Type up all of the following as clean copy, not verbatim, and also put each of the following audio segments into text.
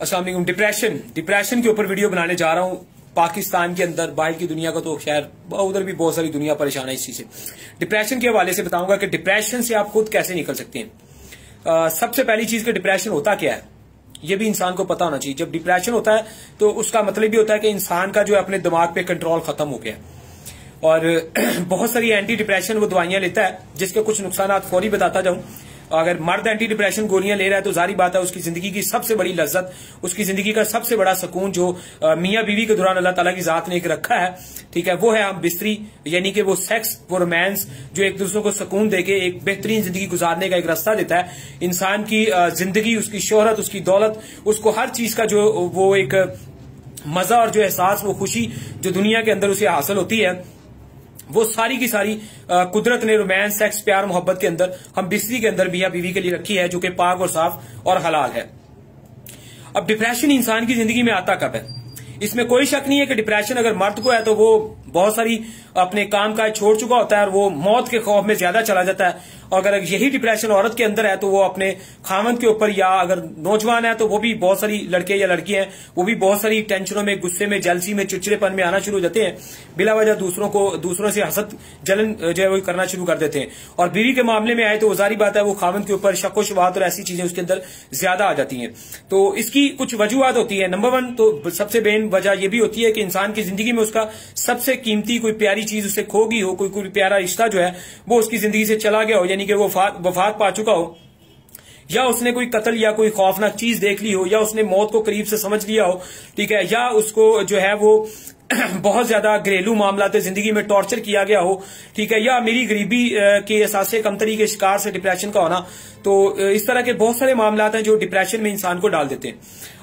अस्सलाम वालेकुम। डिप्रेशन के ऊपर वीडियो बनाने जा रहा हूं। पाकिस्तान के अंदर, बाहर की दुनिया का तो खैर उधर भी बहुत सारी दुनिया परेशान है इस चीज से। डिप्रेशन के हवाले से बताऊंगा कि डिप्रेशन से आप खुद कैसे निकल सकते हैं। सबसे पहली चीज कि डिप्रेशन होता क्या है, ये भी इंसान को पता होना चाहिए। जब डिप्रेशन होता है तो उसका मतलब भी होता है कि इंसान का जो है अपने दिमाग पे कंट्रोल खत्म हो गया। और बहुत सारी एंटी डिप्रेशन वो दवाइयां लेता है, जिसके कुछ नुकसान फौरी बताता जाऊं। अगर मर्द एंटी डिप्रेशन गोलियां ले रहा है तो जारी बात है उसकी जिंदगी की सबसे बड़ी लज्जत, उसकी जिंदगी का सबसे बड़ा सुकून जो मियां बीवी के दौरान अल्लाह ताला की जात ने एक रखा है, ठीक है, वो है हम बिस्तरी, यानी कि वो सेक्स, वो रोमांस जो एक दूसरे को सुकून देके एक बेहतरीन जिंदगी गुजारने का एक रास्ता देता है। इंसान की जिंदगी, उसकी शोहरत, उसकी दौलत, उसको हर चीज का जो वो एक मजा और जो एहसास, वो खुशी जो दुनिया के अंदर उसे हासिल होती है, वो सारी की सारी कुदरत ने रोमांस, सेक्स, प्यार, मोहब्बत के अंदर हम बिस्तरी के अंदर मियां बीवी के लिए रखी है, जो कि पाक और साफ और हलाल है। अब डिप्रेशन इंसान की जिंदगी में आता कब है? इसमें कोई शक नहीं है कि डिप्रेशन अगर मर्द को है तो वो बहुत सारी अपने काम काज छोड़ चुका होता है और वो मौत के खौफ में ज्यादा चला जाता है। और अगर यही डिप्रेशन औरत के अंदर है तो वो अपने खामन के ऊपर, या अगर नौजवान है तो वो भी बहुत सारी लड़के या लड़कियां हैं, वो भी बहुत सारी टेंशनों में, गुस्से में, जलसी में, चिड़चिड़ेपन में आना शुरू हो जाते हैं। बिला वजह दूसरों से हसद जलन जो है वो करना शुरू कर देते हैं। और बीवी के मामले में आए तो जारी बात है वो खामन के ऊपर शक व शुबहात और ऐसी चीजें उसके अंदर ज्यादा आ जाती हैं। तो इसकी कुछ वजूहत होती है। नंबर 1 तो सबसे मेन वजह यह भी होती है कि इंसान की जिंदगी में उसका सबसे कीमती कोई प्यारी चीज उसे खो गई हो, कोई प्यारा रिश्ता जो है वो उसकी जिंदगी से चला गया हो, यानी कि वो वफात पा चुका हो, या उसने कोई कत्ल या कोई खौफनाक चीज देख ली हो, या उसने मौत को करीब से समझ लिया हो, ठीक है, या उसको जो है वो बहुत ज्यादा घरेलू मामलात जिंदगी में टॉर्चर किया गया हो, ठीक है, या मेरी गरीबी के एहसास कमतरी के शिकार से डिप्रेशन का होना। तो इस तरह के बहुत सारे मामलात हैं जो डिप्रेशन में इंसान को डाल देते हैं।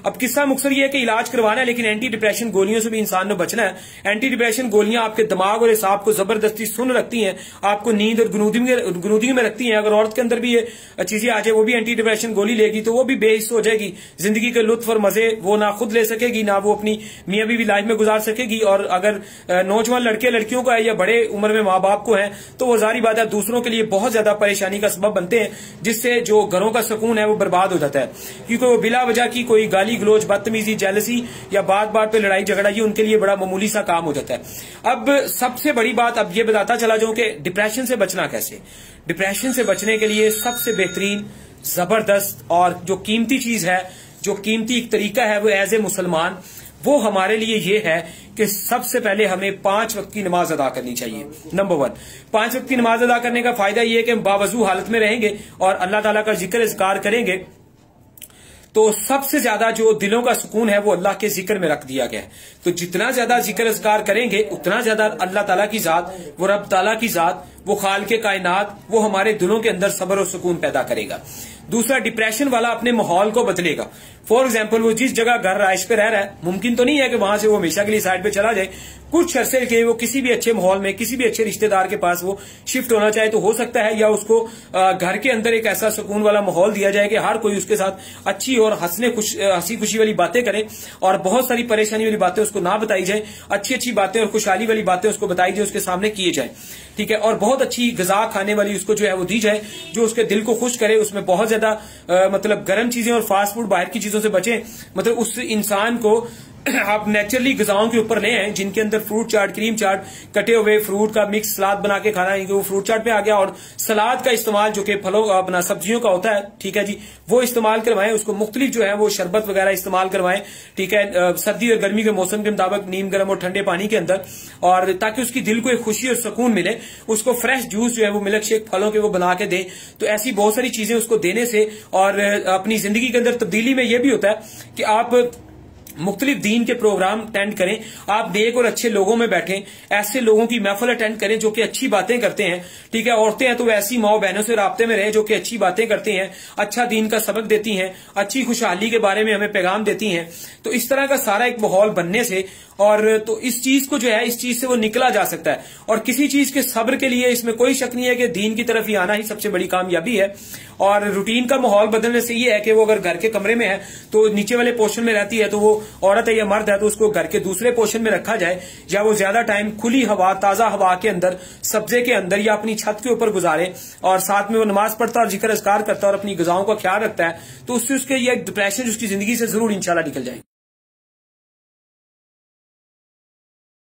अब किस्सा मुख्तसर ये है कि इलाज करवाना है, लेकिन एंटी डिप्रेशन गोलियों से भी इंसान ने बचना है। एंटी डिप्रेशन गोलियां आपके दिमाग और हिसाब को जबरदस्ती सुन रखती हैं, आपको नींद और गुनूदगी में रखती हैं। अगर औरत के अंदर भी ये चीजें आ जाए, वो भी एंटी डिप्रेशन गोली लेगी तो वो भी बेहिस्स हो जाएगी। जिंदगी के लुत्फ और मजे वो ना खुद ले सकेगी, ना वो अपनी मियां बीवी लाइफ में गुजार सकेगी। और अगर नौजवान लड़के लड़कियों को है या बड़े उम्र में माँ बाप को है तो वो जारी बात है दूसरों के लिए बहुत ज्यादा परेशानी का सबब बनते हैं, जिससे जो घरों का सुकून है वो बर्बाद हो जाता है। क्योंकि वो बिला वजह की कोई गाली गलोच, बदतमीजी, जेलसी या बात पे लड़ाई झगड़ा, ये उनके लिए बड़ा मामूली सा काम हो जाता है। अब सबसे बड़ी बात अब ये बताता चला जाऊं कि डिप्रेशन से बचना कैसे। डिप्रेशन से बचने के लिए सबसे बेहतरीन, जबरदस्त और जो कीमती चीज है, जो कीमती एक तरीका है वो एज ए मुसलमान, वो हमारे लिए ये है कि सबसे पहले हमें 5 वक्त की नमाज अदा करनी चाहिए। नंबर 1, 5 वक्त की नमाज अदा करने का फायदा ये है कि हम बावजू हालत में रहेंगे और अल्लाह ताला का जिक्र इज़कार करेंगे, तो सबसे ज्यादा जो दिलों का सुकून है वो अल्लाह के जिक्र में रख दिया गया है। तो जितना ज्यादा जिक्र इज़कार करेंगे उतना ज्यादा अल्लाह ताला की जात, वो रब ताला की जात, वो खालिक़े कायनात, वो हमारे दिलों के अंदर सब्र और सुकून पैदा करेगा। दूसरा, डिप्रेशन वाला अपने माहौल को बदलेगा। फॉर एग्जाम्पल, वो जिस जगह घर राइश पे रह रहा है, मुमकिन तो नहीं है कि वहां से वो हमेशा के लिए साइड पे चला जाए। कुछ अरसे के वो किसी भी अच्छे माहौल में, किसी भी अच्छे रिश्तेदार के पास वो शिफ्ट होना चाहे तो हो सकता है, या उसको घर के अंदर एक ऐसा सुकून वाला माहौल दिया जाए कि हर कोई उसके साथ अच्छी और हंसी खुशी वाली बातें करे और बहुत सारी परेशानी वाली बातें उसको ना बताई जाए। अच्छी अच्छी बातें और खुशहाली वाली बातें उसको बताई जाए, उसके सामने किए जाए, ठीक है। और बहुत अच्छी गजा खाने वाली उसको जो है वो दी जाए, जो उसके दिल को खुश करे। उसमें बहुत ज्यादा मतलब गर्म चीजें और फास्ट फूड, बाहर की चीजों से बचें। मतलब उस इंसान को आप नेचुरली गजाओं के ऊपर ले आए, जिनके अंदर फ्रूट चाट, क्रीम चाट, कटे हुए फ्रूट का मिक्स सलाद बना के खाना है, वो फ्रूट चाट पे आ गया। और सलाद का इस्तेमाल जो कि फलों अपना सब्जियों का होता है, ठीक है जी, वो इस्तेमाल करवाएं। उसको मुख्तलिफ जो है वो शरबत वगैरह इस्तेमाल करवाएं, ठीक है, सर्दी और गर्मी के मौसम के मुताबिक नीम गर्म और ठंडे पानी के अंदर, और ताकि उसकी दिल को एक खुशी और सुकून मिले। उसको फ्रेश जूस जो है वो मिल्क शेक फलों के वो बना के दें। तो ऐसी बहुत सारी चीजें उसको देने से और अपनी जिंदगी के अंदर तब्दीली में यह भी होता है कि आप मुख्तलिफ दीन के प्रोग्राम अटेंड करें, आप नेक और अच्छे लोगों में बैठें, ऐसे लोगों की महफिल अटेंड करें जो कि अच्छी बातें करते हैं, ठीक है। औरतें हैं तो ऐसी माओ बहनों से राब्ते में रहें जो कि अच्छी बातें करती हैं, अच्छा दीन का सबक देती हैं, अच्छी खुशहाली के बारे में हमें पैगाम देती हैं। तो इस तरह का सारा एक माहौल बनने से, और तो इस चीज को जो है, इस चीज से वो निकला जा सकता है। और किसी चीज के सब्र के लिए इसमें कोई शक नहीं है कि दीन की तरफ ही आना ही सबसे बड़ी कामयाबी है। और रूटीन का माहौल बदलने से ये है कि वो अगर घर के कमरे में है तो नीचे वाले पोर्शन में रहती है तो वो औरत है या मर्द है तो उसको घर के दूसरे पोर्शन में रखा जाए, या वो ज्यादा टाइम खुली हवा, ताजा हवा के अंदर, सब्जे के अंदर या अपनी छत के ऊपर गुजारे, और साथ में वो नमाज पढ़ता और जिक्र अज़कार करता और अपनी ग़िज़ाओं का ख्याल रखता है, तो उससे उसके ये डिप्रेशन उसकी जिंदगी से जरूर इंशाल्लाह निकल जाए।